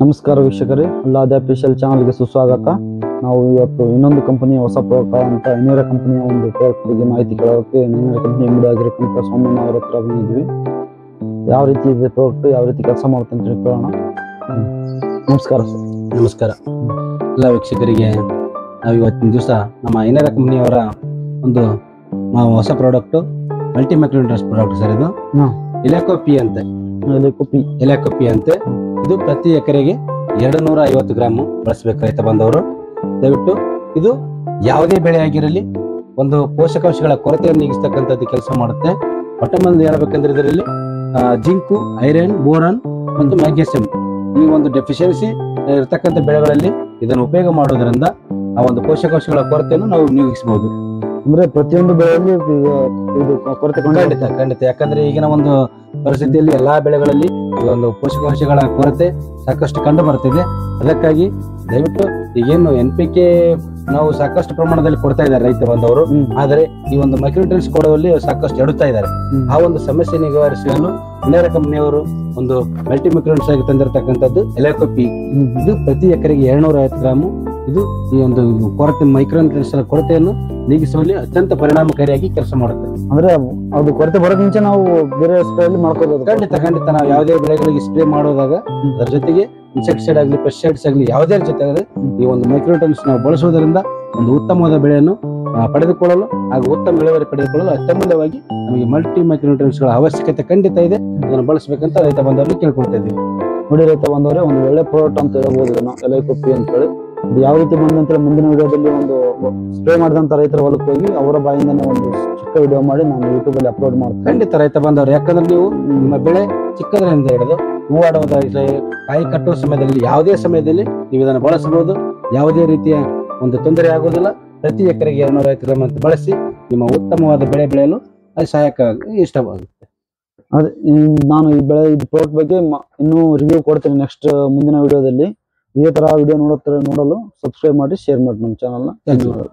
ನಮಸ್ಕಾರ ವೀಕ್ಷಕರೇ, ಅಲ್ಲಾದ ಅಫಿಷಿಯಲ್ ಚಾನಲ್ಗೆ ಸುಸ್ವಾಗತ. ನಾವು ಇವತ್ತು ಇನ್ನೊಂದು ಕಂಪನಿಯ ಹೊಸ ಪ್ರಾಡಕ್ಟ್ ಅಂತ ಎನೇರಾ ಕಂಪನಿಯ ಒಂದು ಪ್ರಾಡಕ್ಟ್ ಬಗ್ಗೆ ಮಾಹಿತಿ ಕೇಳೋಕ್ಕೆ ಎನೇರಾ ಕಂಪನಿ ಎಂಬುದು ಆಗಿರತಕ್ಕಂಥ ಸೋಮಣ್ಣ ಅವರ ಹತ್ರ ಬಂದಿದ್ವಿ. ಯಾವ ರೀತಿ ಇದೆ ಪ್ರಾಡಕ್ಟ್, ಯಾವ ರೀತಿ ಕೆಲಸ ಮಾಡುತ್ತೆ ಅಂತ ಕೇಳೋಣ. ನಮಸ್ಕಾರ ಸರ್. ನಮಸ್ಕಾರ ಎಲ್ಲ ವೀಕ್ಷಕರಿಗೆ. ನಾವು ಇವತ್ತಿನ ದಿವಸ ನಮ್ಮ ಎನೇರಾ ಕಂಪನಿಯವರ ಒಂದು ಹೊಸ product multi micronutrients product sir. ಇದು ಎಲೆಕೋಪಿ ಅಂತೆ. ಎಲೆಕೋಪಿ ಅಂತೆ. ಇದು ಪ್ರತಿ ಎಕರೆಗೆ 250 ಗ್ರಾಮ್ ಬಳಸಬೇಕು ರೈತ ಬಂದವರು. ದಯವಿಟ್ಟು ಇದು ಯಾವುದೇ ಬೆಳೆ ಆಗಿರಲಿ ಒಂದು ಪೋಷಕಾಂಶಗಳ ಕೊರತೆಯನ್ನು ನೀಗಿಸ್ತಕ್ಕಂಥದ್ದು ಕೆಲಸ ಮಾಡುತ್ತೆ. ಮೊಟ್ಟಮೊದಲು ಹೇಳ್ಬೇಕಂದ್ರೆ ಇದರಲ್ಲಿ ಜಿಂಕು, ಐರನ್, ಬೋರಾನ್ ಮತ್ತು ಮ್ಯಾಗ್ನೀಸಿಯಂ ಈ ಒಂದು ಡೆಫಿಷಿಯನ್ಸಿ ಇರತಕ್ಕಂಥ ಬೆಳೆಗಳಲ್ಲಿ ಇದನ್ನು ಉಪಯೋಗ ಮಾಡೋದ್ರಿಂದ ಆ ಒಂದು ಪೋಷಕಾಂಶಗಳ ಕೊರತೆಯನ್ನು ನಾವು ನೀಗಿಸಬಹುದು. ಅಂದ್ರೆ ಪ್ರತಿಯೊಂದು ಬೆಳೆಯಲ್ಲಿ ಇದು ಕೊರತೆ ಖಂಡಿತ. ಯಾಕಂದ್ರೆ ಈಗಿನ ಒಂದು ಪರಿಸ್ಥಿತಿಯಲ್ಲಿ ಎಲ್ಲಾ ಬೆಳೆಗಳಲ್ಲಿ ಈ ಒಂದು ಪೋಷಕಾಂಶಗಳ ಕೊರತೆ ಸಾಕಷ್ಟು ಕಂಡು ಬರ್ತಿದೆ. ಅದಕ್ಕಾಗಿ ದಯವಿಟ್ಟು ಈಗೇನು NPK ನಾವು ಸಾಕಷ್ಟು ಪ್ರಮಾಣದಲ್ಲಿ ಕೊಡ್ತಾ ಇದ್ದಾರೆ ರೈತ ಬಂದವರು. ಆದರೆ ಈ ಒಂದು ಮೈಕ್ರೋನ್ಯೂಟ್ರಿಯೆಂಟ್ಸ್ ಕೊಡುವಲ್ಲಿ ಸಾಕಷ್ಟು ಎಡುತ್ತಾ ಇದ್ದಾರೆ. ಆ ಒಂದು ಸಮಸ್ಯೆ ನಿವಾರಿಸಲು ಎನೇರಾ ಕಂಪನಿಯವರು ಒಂದು ಮಲ್ಟಿ ಮೈಕ್ರೋನ್ಯೂಟ್ರಿಯೆಂಟ್ಸ್ ಆಗಿ ತಂದಿರತಕ್ಕಂಥದ್ದು ಎಲೆಕೋಪಿ. ಇದು ಪ್ರತಿ ಎಕರೆಗೆ 250 ಗ್ರಾಮ್. ಇದು ಈ ಒಂದು ಕೊರತೆ ಮೈಕ್ರೋನ್ಯೂಟ್ರಿಯೆಂಟ್ಸ್ ಕೊರತೆಯನ್ನು ನೀಗಿಸುವಲ್ಲಿ ಅತ್ಯಂತ ಪರಿಣಾಮಕಾರಿಯಾಗಿ ಕೆಲಸ ಮಾಡುತ್ತೆ. ಅಂದ್ರೆ ಅದು ಕೊರತೆ ಬರೋದ್ ಮುಂಚೆ ನಾವು ಬೇರೆ ಸ್ಪ್ರೇ ಮಾಡ್ಕೋಬಹುದು. ಖಂಡಿತ ನಾವು ಯಾವುದೇ ಬೆಳೆಗಳಿಗೆ ಸ್ಪ್ರೇ ಮಾಡೋದಾಗ ಅದರ ಜೊತೆಗೆ ಇನ್ಸೆಕ್ಟಿಸೈಡ್ ಆಗಲಿ, ಪೆಸ್ಟಿಸೈಡ್ಸ್ ಆಗಲಿ ಯಾವುದೇ ಜೊತೆ ಆಗಲಿ ಈ ಒಂದು ಮೈಕ್ರೋನ್ಯೂಟ್ರಿಯೆಂಟ್ಸ್ ನಾವು ಬಳಸುವುದರಿಂದ ಒಂದು ಉತ್ತಮವಾದ ಬೆಳೆಯನ್ನು ಪಡೆದುಕೊಳ್ಳಲು ಹಾಗೂ ಉತ್ತಮ ಇಳುವರಿ ಪಡೆದುಕೊಳ್ಳಲು ಅತ್ಯಮೂಲ್ಯವಾಗಿ ನಮಗೆ ಮಲ್ಟಿ ಮೈಕ್ರೋನ್ಯೂಟ್ರಿಯೆಂಟ್ಸ್ ಗಳ ಅವಶ್ಯಕತೆ ಖಂಡಿತ ಇದೆ. ಅದನ್ನು ಬಳಸಬೇಕಂತ ರೈತ ಬಂದವರಿಗೆ ಕೇಳ್ಕೊಳ್ತಾ ಇದ್ದೀವಿ. ನೋಡಿ ರೈತ ಬಂದವರೇ, ಒಂದು ಒಳ್ಳೆ ಪ್ರಾಡಕ್ಟ್ ಅಂತ ಹೇಳ್ಬೋದು ಇದನ್ನು, ಎಲೆಕೋಪಿ ಅಂತ ಹೇಳಿ. ಇದು ಯಾವ ರೀತಿ ಬಂದಂತೇಳಿ ಮುಂದಿನ ವಿಡಿಯೋದಲ್ಲಿ ಒಂದು ಸ್ಪ್ರೇ ಮಾಡಿದಂತ ರೈತರ ಹೊಲಕ್ಕೆ ಹೋಗಿ ಅವರ ಬಾಯಿಂದನೇ ಒಂದು ಚಿಕ್ಕ ವಿಡಿಯೋ ಮಾಡಿ ನಾನು ಯೂಟ್ಯೂಬ್ ಅಲ್ಲಿ ಅಪ್ಲೋಡ್ ಮಾಡ್ತೀನಿ. ಖಂಡಿತ ರೈತ ಬಂದವರು, ಯಾಕಂದ್ರೆ ನೀವು ನಿಮ್ಮ ಬೆಳೆ ಚಿಕ್ಕದರಿಂದ ಹಿಡಿದು ಹೂವಾಡುವುದಾಗಲಿ, ಕಾಯಿ ಕಟ್ಟುವ ಸಮಯದಲ್ಲಿ ಯಾವುದೇ ಸಮಯದಲ್ಲಿ ನೀವು ಇದನ್ನು ಬಳಸಬಹುದು. ಯಾವುದೇ ರೀತಿಯ ಒಂದು ತೊಂದರೆ ಆಗುವುದಿಲ್ಲ. ಪ್ರತಿ ಎಕರೆಗೆ 250 ಗ್ರಾಮ್ ಅಂತ ಬಳಸಿ ನಿಮ್ಮ ಉತ್ತಮವಾದ ಬೆಳೆ ಬೆಳೆಯಲು ಅದು ಸಹಾಯಕ ಇಷ್ಟವಾಗುತ್ತೆ. ಅದೇ ನಾನು ಈ ಪ್ರಾಡಕ್ಟ್ ಬಗ್ಗೆ ಇನ್ನೂ ರಿವ್ಯೂ ಕೊಡ್ತೀನಿ ನೆಕ್ಸ್ಟ್ ಮುಂದಿನ ವಿಡಿಯೋದಲ್ಲಿ. ಇದೇ ತರ ವಿಡಿಯೋ ನೋಡಲು ಸಬ್ಸ್ಕ್ರೈಬ್ ಮಾಡಿ, ಶೇರ್ ಮಾಡಿ ನಮ್ಮ ಚಾನಲ್ನ. ಧನ್ಯವಾದ.